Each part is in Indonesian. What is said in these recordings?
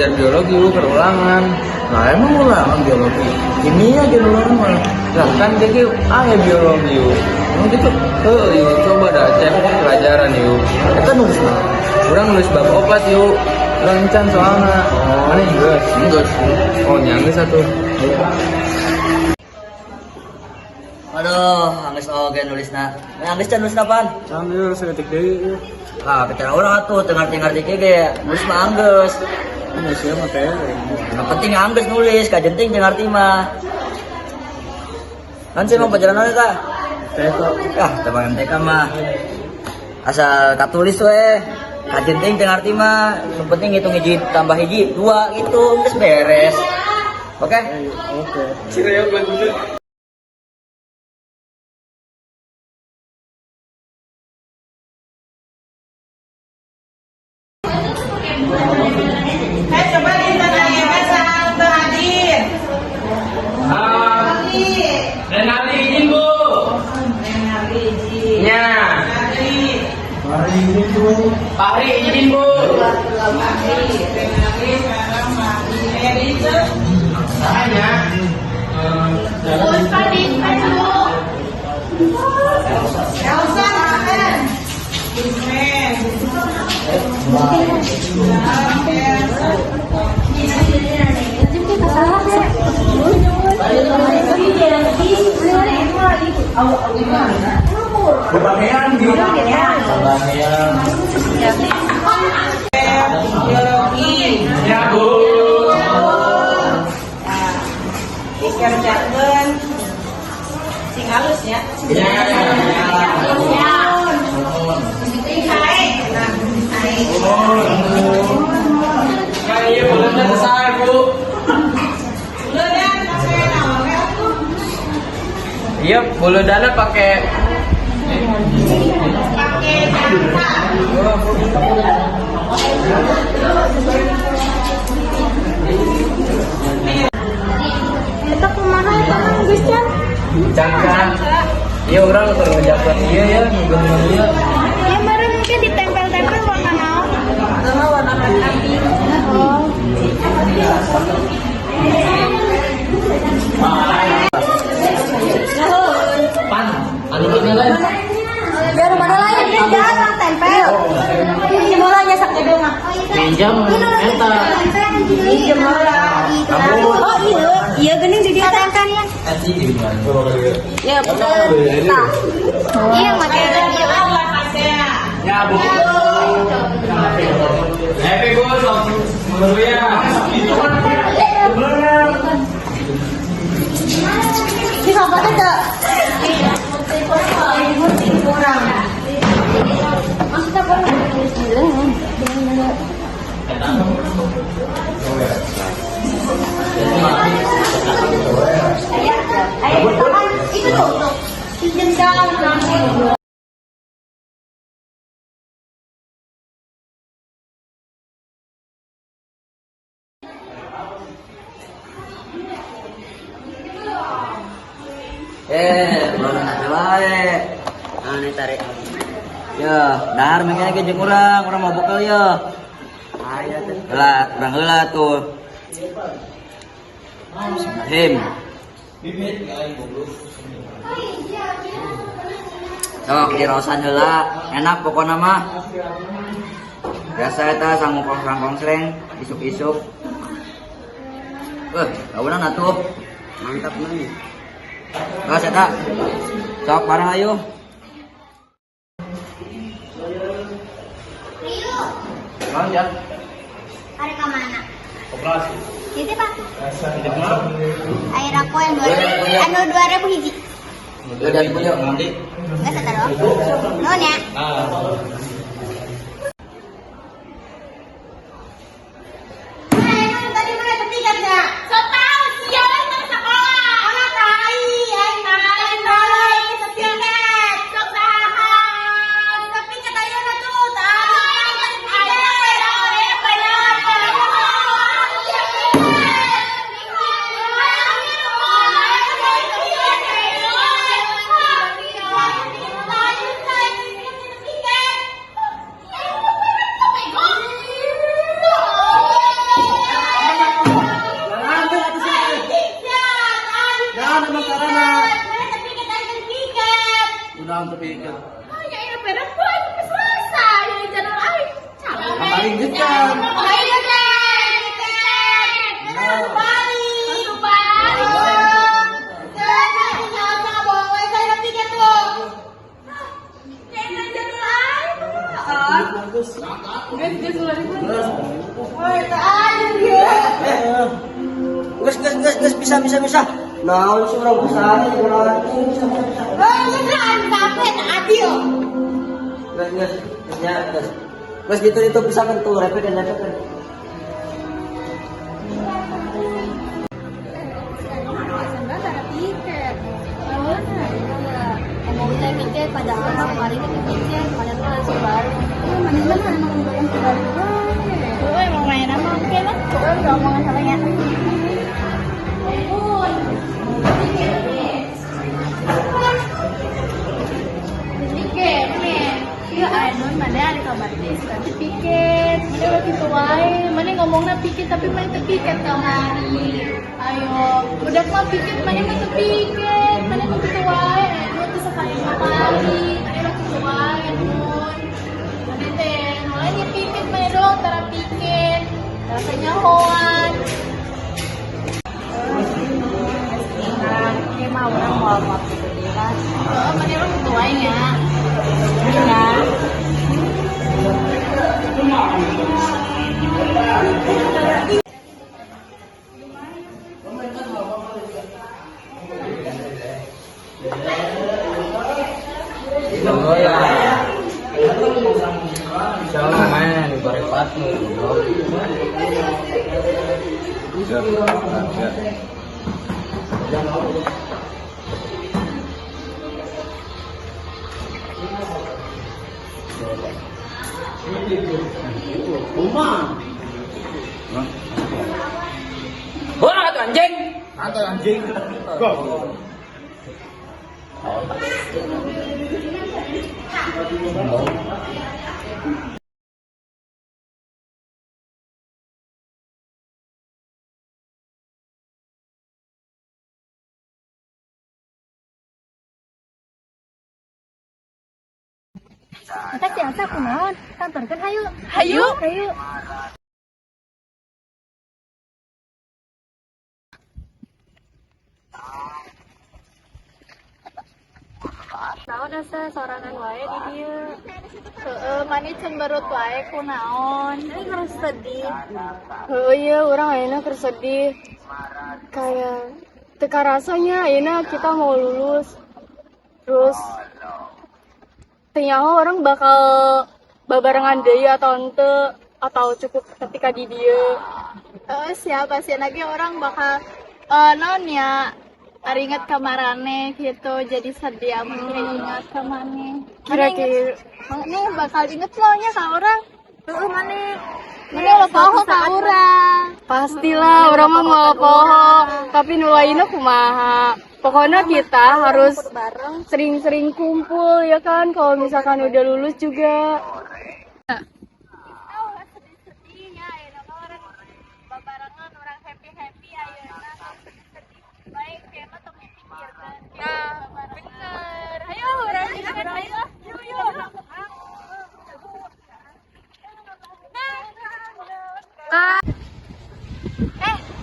belajar biologi berulangan. Nah emang ulangan biologi, kimia gitu ulangan. Lah kan jadi biologi yuk. Emang gitu, coba dah cek pelajaran yuk. Kita nulis lah. Kurang nulis bab opat yuk. Lancan soalnya. Mana juga? Enggak. Oh nyangis satu. Aduh, angges oge nulisna. Angges can nulisna pan? Sambil seketik deui. Ah, bicara orang tuh dengar-dengar dikit ge. Nulis mah angges. Ini siapa teh? Yang penting angges nulis, kajenting dengar mah. Kan sih mau pelajaran eta? TK. Tebang MTK mah. Asal katulis we. Kajenting dengar mah. Yang penting hitung hiji tambah hiji 2 gitu, geus beres. Oke? Oke. Cire yang bener. Coba ditanya pasang hadir. Renali izin bu. Renali izin. Ya. Pari izin bu. Renali sekarang Mari itu. Sahanya. Elsa makan. Ismen. Biologi. Ya bu. Dikerjakan sing halus ya. Kan iya belum selesai bu. Iya, bulu dana pakai Kita kemana ya Pak Guys Chan? cangkang. Iya orang kalau ngejabat iya ya, ngejabat iya. Ya baru mungkin ditempel-tempel warna naon? Sama warna merah. Oh. Pan, anu ini lain. Biar mana lain dia jangan tempel. Ini mulanya sakit mah. Pinjam eta. Ini mula. Oh iya, iya gening jadi tempel ya. Ya betul. Nah. Iya makanya dia. Ya bu. Happy bu, menurut ya. Ini apa tuh? Kurang. Maksudnya apa? Ayo tangan itu tuh. Pinjam jalan langsung. Belum ada wae. Ane tarik. Ya, dahar mengene ge jeung urang mau bekal ya. Aya teh. Heula, urang heula tuh. Bismillahirrahmanirrahim. Sok dirosan heula, enak pokona mah. Biasa eta sanggup kongsreng isuk-isuk. Kaunan atuh. Mantap nih. Gas eta. Sok bareng ayo. Lanjut. Hari ke mana? Operasi. Jadi Pak, Tidak mau. air aku yang 2000 hiji. Udah punya mandi. Enggak sekarang. Nuhun ya. Tadi mana ketikatnya? So tahu sialan ke sekolah. Anak tai, nakalin balai setiket. Sok saham. Tapi kata dia tuh tahu. pikir. Oh, ya ini perempuan itu selesai. Yang jalan lain. Paling dekat. Ayo deh, kita masuk balik. Saya tinggal sama bawa saya nanti dia tuh. Yang jalan lain. Gas luar itu. Woi, tak ada dia. Gus, bisa. Nah, surang besar ini orang. Oh, jangan sampai adil. Gus, itu bisa kan tuh, repot kan. Tiket pada orang hari ini tiket pada langsung baru. Mana emang belum baru. Oh, emang main nama oke lah. Udah omongan sama ya. Tiket nih. Iya, Ainun mana ada kabar nanti tiket. Mana lagi tuai. Mana ngomongnya tiket tapi mana tiket kamari. Ayo, udah mah tiket mana mau tiket. Mana mau tuai. Sekali kali, ada lagi tuan, ada teh, mulai dipikir main dong, tara pikir, rasanya hoan. Ini mah orang mau apa kan? Oh, mana orang tuanya? Ya. Oh ya. Insyaallah main berepatmu. Wah, anjing. Anjing. Kita siapa kunaon? Tontonkan hayu. Hayu. Naon asa sorangan wae di dieu. Mani cemberut wae kunaon. Ini harus sedih. Iya, orang ayeuna keur sedih. Kayak teka rasanya ayeuna kita mau lulus. Terus ternyaho orang bakal babarengan deui atau henteu atau cukup ketika di dieu. Siapa sih lagi orang bakal non ya ingat kamarane gitu jadi sedih amun ingat kamane. Kira-kira Ini bakal inget lo nya ka orang. Mane Ini lo poho ka orang. pastilah orang mah mau poho, tapi nu lainna kumaha. Pokoknya kita harus sering-sering kumpul ya kan kalau misalkan udah lulus juga.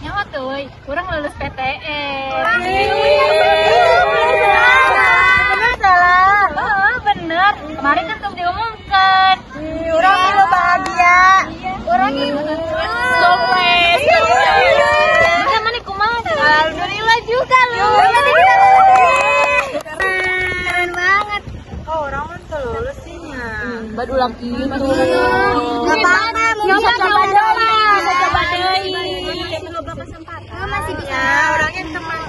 Nyawa tuh, kurang lulus PTN. Bener salah. Bener. Kemarin kan kamu diumumkan. Orang lo bahagia. Orang sukses. Bisa mana kumaha? Alhamdulillah juga lu. Keren banget. Oh, orang kan lulus sih nya. Badulang gitu. Gak apa-apa, mungkin coba deui. Masih bisa. Orangnya teman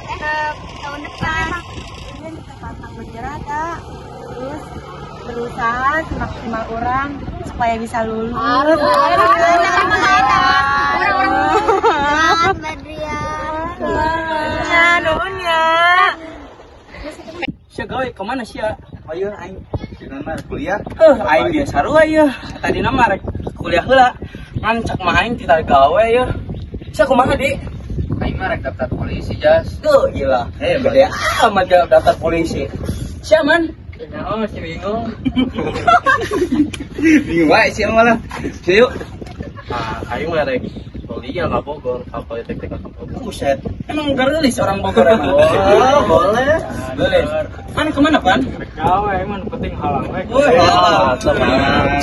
tahun depan. Pantang menyerah, Kak. Terus berusaha semaksimal orang supaya bisa lulus. Sia gawe kemana sia? Ayo aing. Dengan mana kuliah? Aing dia saru ayo. Tadi nama rek kuliah heula. Ngan cak mah aing kita gawe ya. Sia kumaha Dik? Aing mah rek daftar polisi, Jas. Tuh gila. Gede amat ya daftar polisi. Sia man. Oh, si bingung. Bingung wae sih malah. Yuk. Ayo mah rek. Kuliah ke Bogor, kapal tek-tek ke Bogor. Buset. Emang garis orang Bogor emang? Oh, boleh. Boleh. Pan kemana pan? Gawe emang penting halang we. Benar.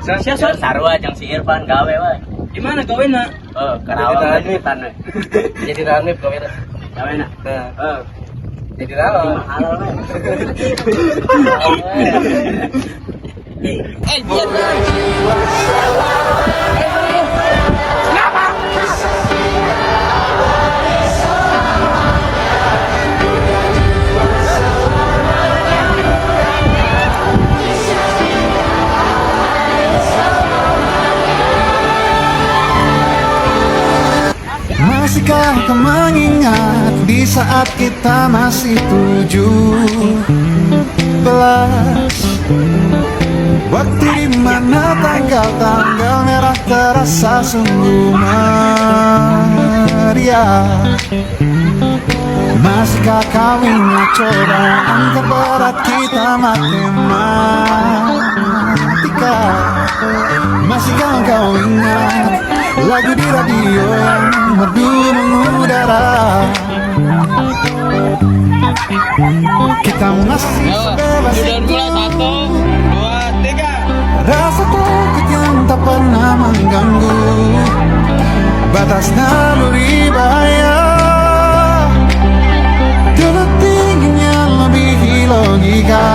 Siapa sarua jeung si Irfan gawe wae. Di mana gawena? Karawang Ketan we. Jadi ranip gawe. Gawena. Jadi ranip. Masihkah kau mengingat di saat kita masih 17? Waktu dimana tanggal-tanggal merah terasa sungguh meriah. Masihkah kau ingat cobaan terberat kita matematika? Masihkah kau ingat lagu di radio yang merdu mengudara? Kita masih sebebas itu. Rasa takut yang tak pernah mengganggu, batas naluri bahaya. Dulu tingginya melebihi logika.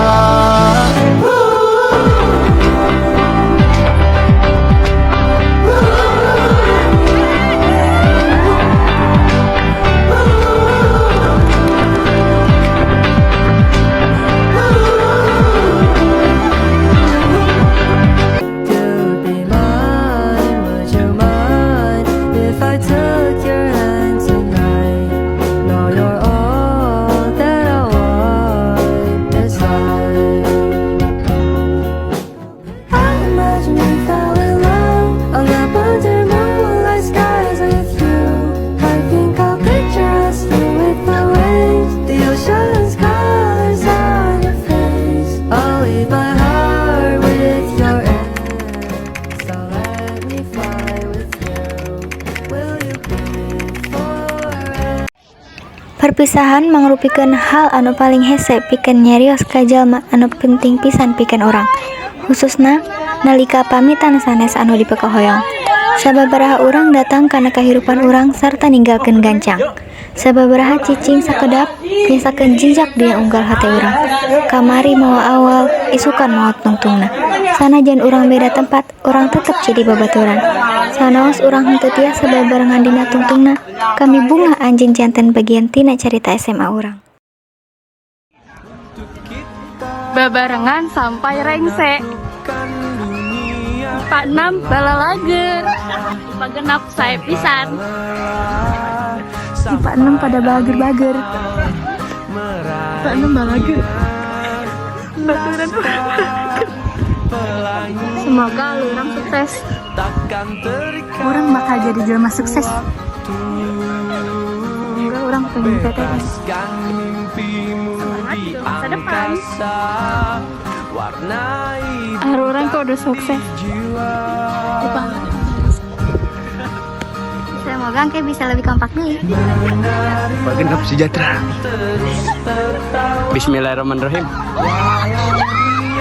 Perpisahan mangrupikeun hal anu paling hese pikeun nyarios ka jalma anu penting pisan pikeun urang, khususna nalika pamitan sanes anu dipekahoyong. Sababaraha urang datang kana kahirupan urang sarta ninggalkeun gancang. Sababaraha cicing sakedap nyisakeun jejak dina unggal hate urang. Kamari mawa awal, isukan maot tungtungna. Sanajan urang beda tempat, urang tetep jadi babaturan. Sanaos urang henteu tiasa babarengan dina tungtungna, kami bunga anjeun janten bagian tina carita SMA urang. Babarengan sampai rengse. 46 balalager. 46 saya pisan. 46 pada bager-bager. 46 balager. Baturan. Semoga lu orang sukses. Orang bakal jadi jelma sukses. Enggak, orang pengen PTS. Semangat dong, masa depan. Orang kok udah sukses. Semoga Angke bisa lebih kompak nih. Genap sejahtera. Bismillahirrahmanirrahim.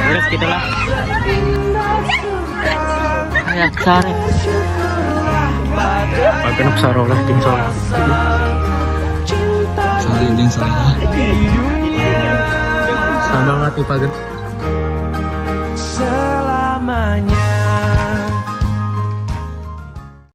Terus gitulah. Ayak sare. Genap sarolah jeung salah. Sare jeung salah. Sama ngati pagen. Selamanya